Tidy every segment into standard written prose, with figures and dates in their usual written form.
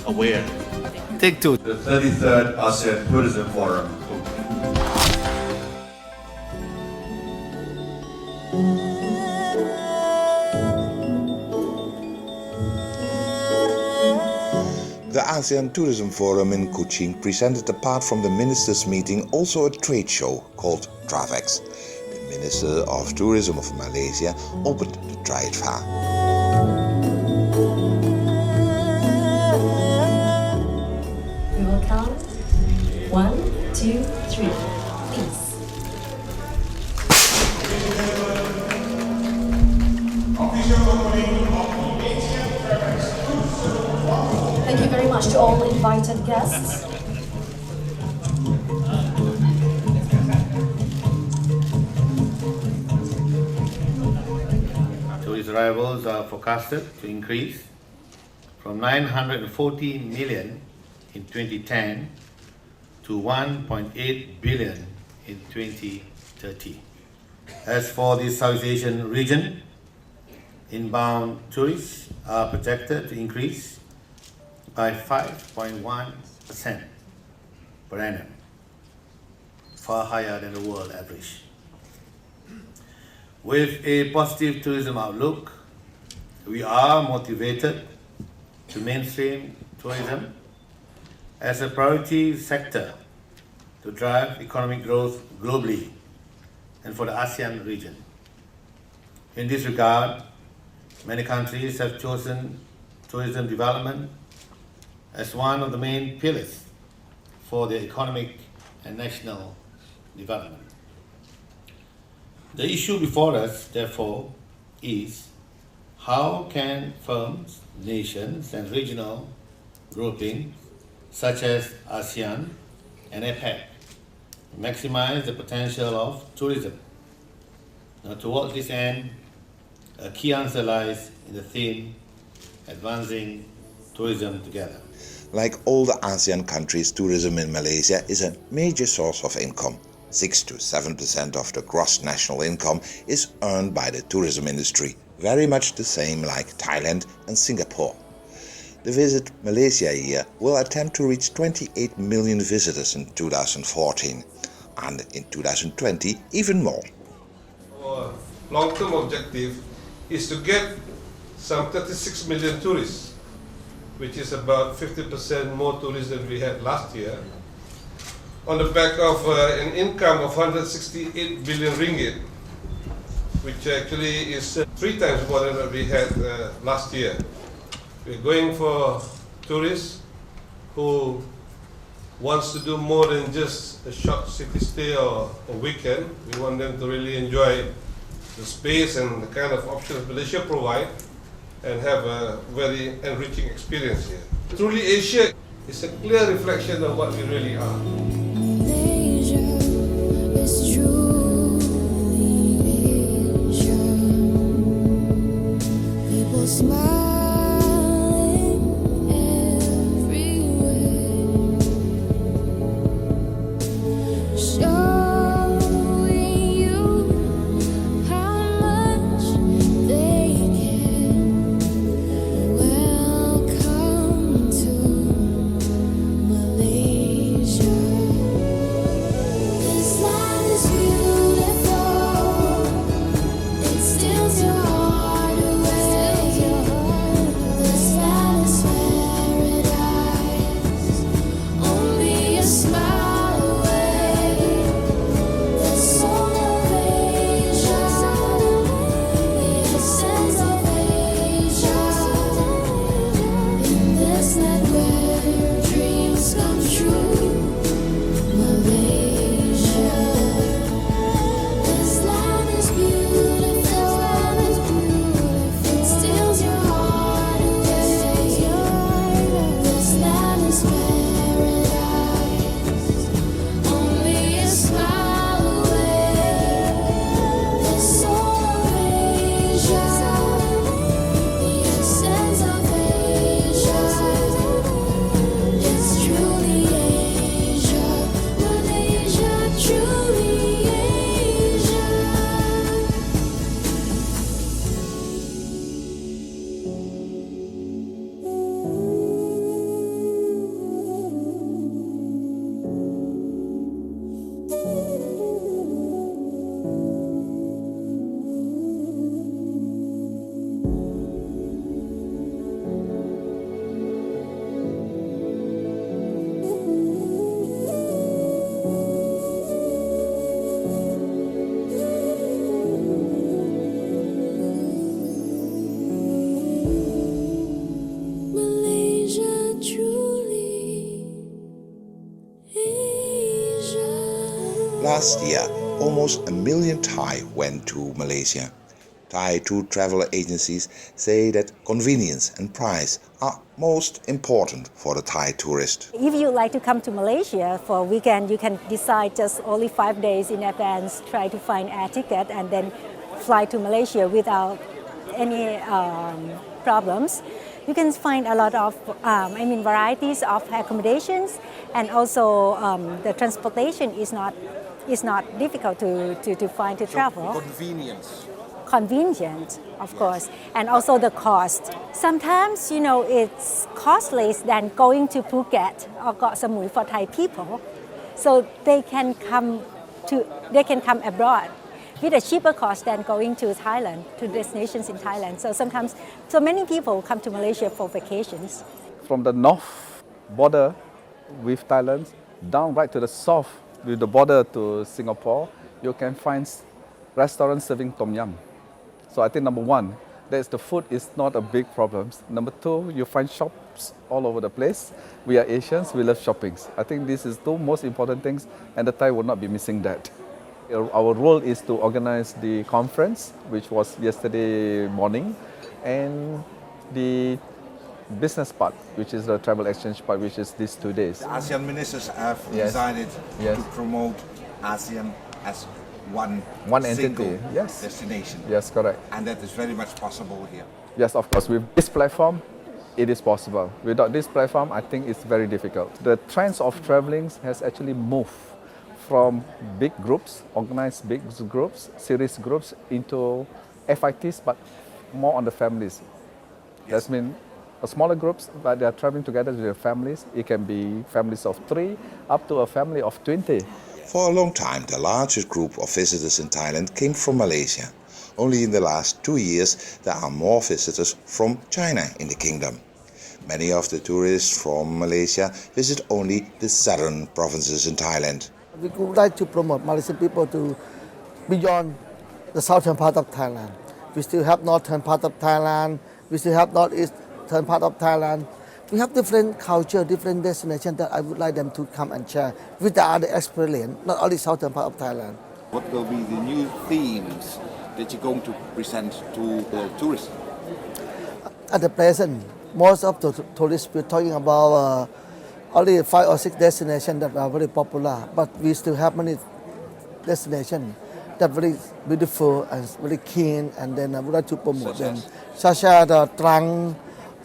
aware. Take two. The 33rd ASEAN Tourism Forum. The ASEAN Tourism Forum in Kuching presented, apart from the ministers' meeting, also a trade show called TRAVEX. The Minister of Tourism of Malaysia opened the trade fair. We will count 1, 2, 3. Please. Thank you very much to all invited guests. Tourist arrivals are forecasted to increase from 940 million in 2010 to 1.8 billion in 2030. As for the Southeast Asian region, inbound tourists are projected to increase by 5.1% per annum, far higher than the world average. With a positive tourism outlook, we are motivated to mainstream tourism as a priority sector to drive economic growth globally and for the ASEAN region. In this regard, many countries have chosen tourism development as one of the main pillars for their economic and national development. The issue before us, therefore, is how can firms, nations, and regional groupings such as ASEAN and APEC maximize the potential of tourism. Now, towards this end, a key answer lies in the theme, advancing tourism together. Like all the ASEAN countries, tourism in Malaysia is a major source of income. 6 to 7% of the gross national income is earned by the tourism industry, very much the same like Thailand and Singapore. The Visit Malaysia year will attempt to reach 28 million visitors in 2014, and in 2020 even more. Our long-term objective is to get some 36 million tourists, which is about 50% more tourists than we had last year, on the back of an income of 168 billion ringgit, which actually is 3 times more than what we had last year. We're going for tourists who wants to do more than just a short city stay or a weekend. We want them to really enjoy the space and the kind of options Malaysia provide and have a very enriching experience here. Truly Asia is a clear reflection of what we really are. It's truly Asian. People smiling everywhere, showing you how much they care. Welcome to Malaysia. Last year, almost 1 million Thai went to Malaysia. Thai tour travel agencies say that convenience and price are most important for the Thai tourist. If you like to come to Malaysia for a weekend, you can decide just only 5 days in advance, try to find air ticket and then fly to Malaysia without any problems. You can find a lot of, varieties of accommodations, and also the transportation is not difficult to find to travel. Convenient, of course, and also the cost. Sometimes, it's costly than going to Phuket or Koh Samui for Thai people, so they can come abroad with a cheaper cost than going to Thailand, to destinations in Thailand. So many people come to Malaysia for vacations. From the north border with Thailand down right to the south with the border to Singapore, you can find restaurants serving tom yum. So I think number one, the food is not a big problem. Number two, you find shops all over the place. We are Asians, we love shopping. I think this is two most important things, and the Thai will not be missing that. Our role is to organize the conference, which was yesterday morning, and the business part, which is the travel exchange part, which is these 2 days. The ASEAN ministers have Yes. decided Yes. to promote ASEAN as one entity. single Yes. destination. Yes, correct. And that is very much possible here. Yes, of course. With this platform, it is possible. Without this platform, I think it's very difficult. The trends of traveling has actually moved from big groups, organized big groups, series groups, into FITs, but more on the families. That means smaller groups, but they are traveling together with their families. It can be families of 3 up to a family of 20. For a long time, the largest group of visitors in Thailand came from Malaysia. Only in the last 2 years, there are more visitors from China in the kingdom. Many of the tourists from Malaysia visit only the southern provinces in Thailand. We would like to promote Malaysian people to beyond the southern part of Thailand. We still have northern part of Thailand. We still have northeastern part of Thailand. We have different culture, different destinations that I would like them to come and share with the other experience, not only southern part of Thailand. What will be the new themes that you're going to present to the tourists? At the present, most of the tourists we're talking about only 5 or 6 destinations that are very popular, but we still have many destinations that are very beautiful and very keen, and then I would like to promote them, such as Trang,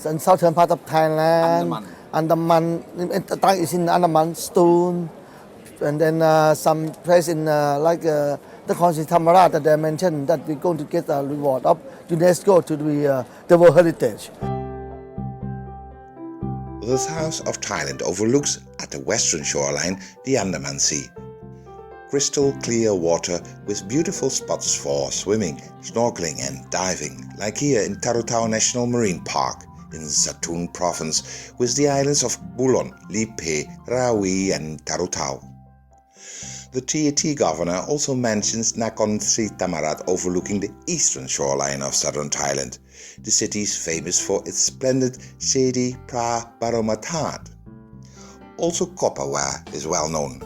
in southern part of Thailand, Andaman. Trang is in Andaman, Stone, and then some place in the Nakhon Thammarat that I mentioned that we're going to get a reward of UNESCO to the World Heritage. The south of Thailand overlooks, at the western shoreline, the Andaman Sea. Crystal clear water with beautiful spots for swimming, snorkeling and diving, like here in Tarutao National Marine Park in Satun Province, with the islands of Bulon, Lipe, Rawi and Tarutao. The TAT governor also mentions Nakhon Thammarat overlooking the eastern shoreline of southern Thailand. The city is famous for its splendid Sedi Pra Baromathat. Also copper ware is well known.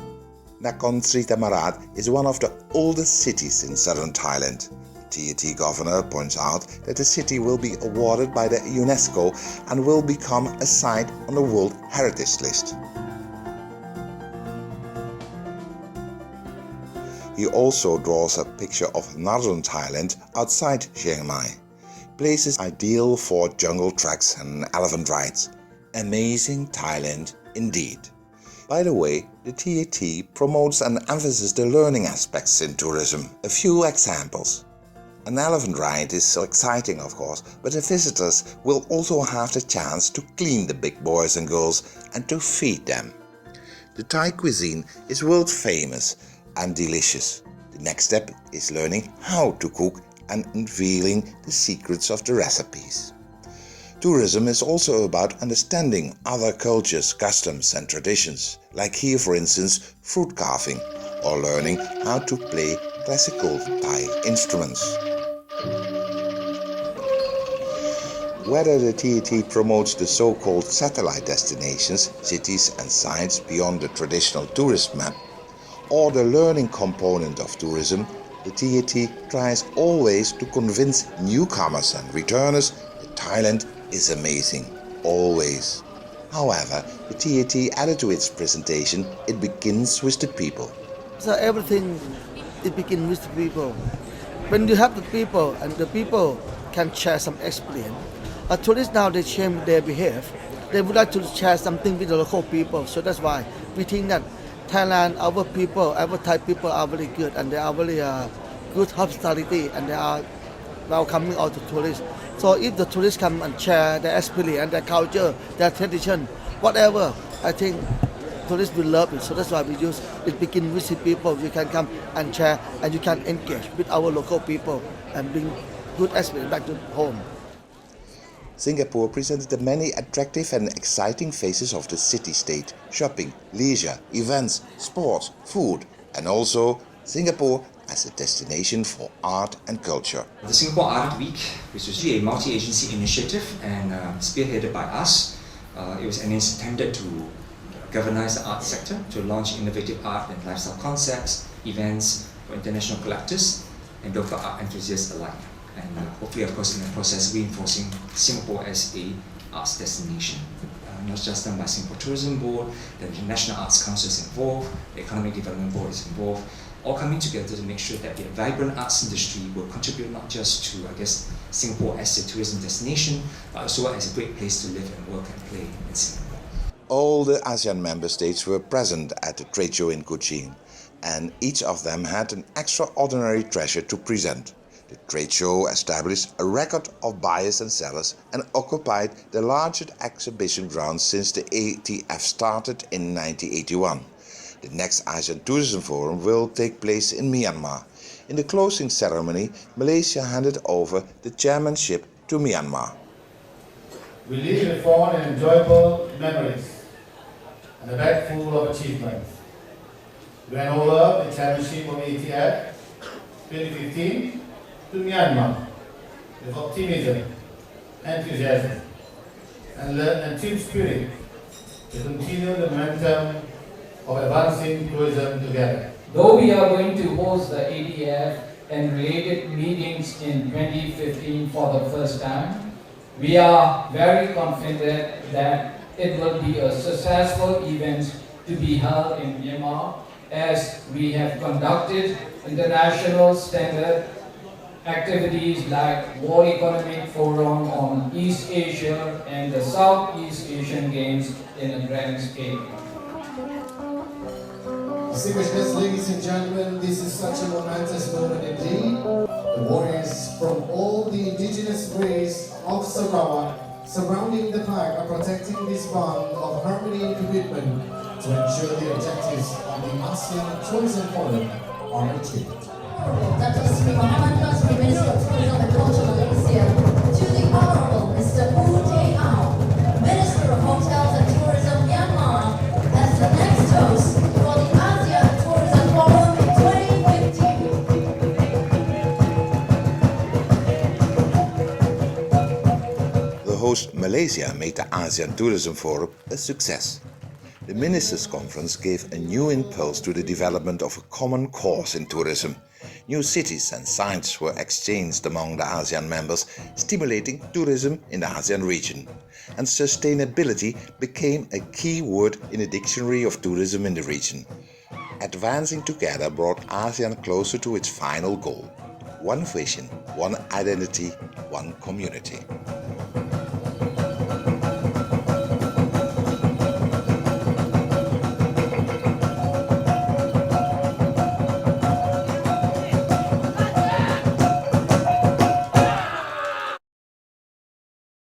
Nakhon Thammarat is one of the oldest cities in southern Thailand. TAT governor points out that the city will be awarded by the UNESCO and will become a site on the World Heritage List. He also draws a picture of northern Thailand outside Chiang Mai. Places ideal for jungle treks and elephant rides. Amazing Thailand indeed. By the way, the TAT promotes and emphasizes the learning aspects in tourism. A few examples. An elephant ride is so exciting, of course, but the visitors will also have the chance to clean the big boys and girls and to feed them. The Thai cuisine is world famous and delicious. The next step is learning how to cook and unveiling the secrets of the recipes. Tourism is also about understanding other cultures, customs and traditions, like here for instance fruit carving, or learning how to play classical Thai instruments. Whether the TAT promotes the so-called satellite destinations, cities and sites beyond the traditional tourist map, or the learning component of tourism, the TAT tries always to convince newcomers and returners that Thailand is amazing, always. However, the TAT added to its presentation, it begins with the people. So everything, it begins with the people. When you have the people and the people can share some experience, tourists now they change their behavior. They would like to share something with the local people. So that's why we think that Thailand, our people, our Thai people are very good and they are very good hospitality and they are welcoming all the tourists. So if the tourists come and share their experience and their culture, their tradition, whatever, I think tourists will love it. So that's why we use it. Begin with the people. You can come and share and you can engage with our local people and bring good experience back to home. Singapore presented the many attractive and exciting faces of the city-state: shopping, leisure, events, sports, food, and also Singapore as a destination for art and culture. The Singapore Art Week, which was a multi-agency initiative and spearheaded by us, it was intended to galvanize the art sector, to launch innovative art and lifestyle concepts, events for international collectors and local art enthusiasts alike. And hopefully, of course, in the process, reinforcing Singapore as a arts destination. Not just done by Singapore Tourism Board, the National Arts Council is involved, the Economic Development Board is involved, all coming together to make sure that the vibrant arts industry will contribute not just to, Singapore as a tourism destination, but also as a great place to live and work and play in Singapore. All the ASEAN member states were present at the trade show in Kuching, and each of them had an extraordinary treasure to present. The trade show established a record of buyers and sellers and occupied the largest exhibition ground since the ATF started in 1981. The next ASEAN Tourism Forum will take place in Myanmar. In the closing ceremony, Malaysia handed over the chairmanship to Myanmar. We leave with fond and enjoyable memories and a bag full of achievements. We hand over the chairmanship of ATF 2015 to Myanmar with optimism, enthusiasm, and team spirit to continue the momentum of advancing tourism together. Though we are going to host the ATF and related meetings in 2015 for the first time, we are very confident that it will be a successful event to be held in Myanmar, as we have conducted international standard activities like World Economic Forum on East Asia and the Southeast Asian Games in a grand scale. Distinguished guests, ladies and gentlemen, this is such a momentous moment indeed. The warriors from all the indigenous race of Sarawak surrounding the flag are protecting this bond of harmony and commitment to ensure the objectives of the ASEAN Tourism Forum are achieved. Dr. Sri Mohammed Nasri, Minister of Tourism and Culture, Malaysia, to the Honorable Mr. Wu Tay Ao, Minister of Hotels and Tourism, Myanmar, as the next host for the ASEAN Tourism Forum in 2015. The host Malaysia made the ASEAN Tourism Forum a success. The Ministers' Conference gave a new impulse to the development of a common cause in tourism. New cities and sites were exchanged among the ASEAN members, stimulating tourism in the ASEAN region. And sustainability became a key word in the dictionary of tourism in the region. Advancing together brought ASEAN closer to its final goal: one vision, one identity, one community.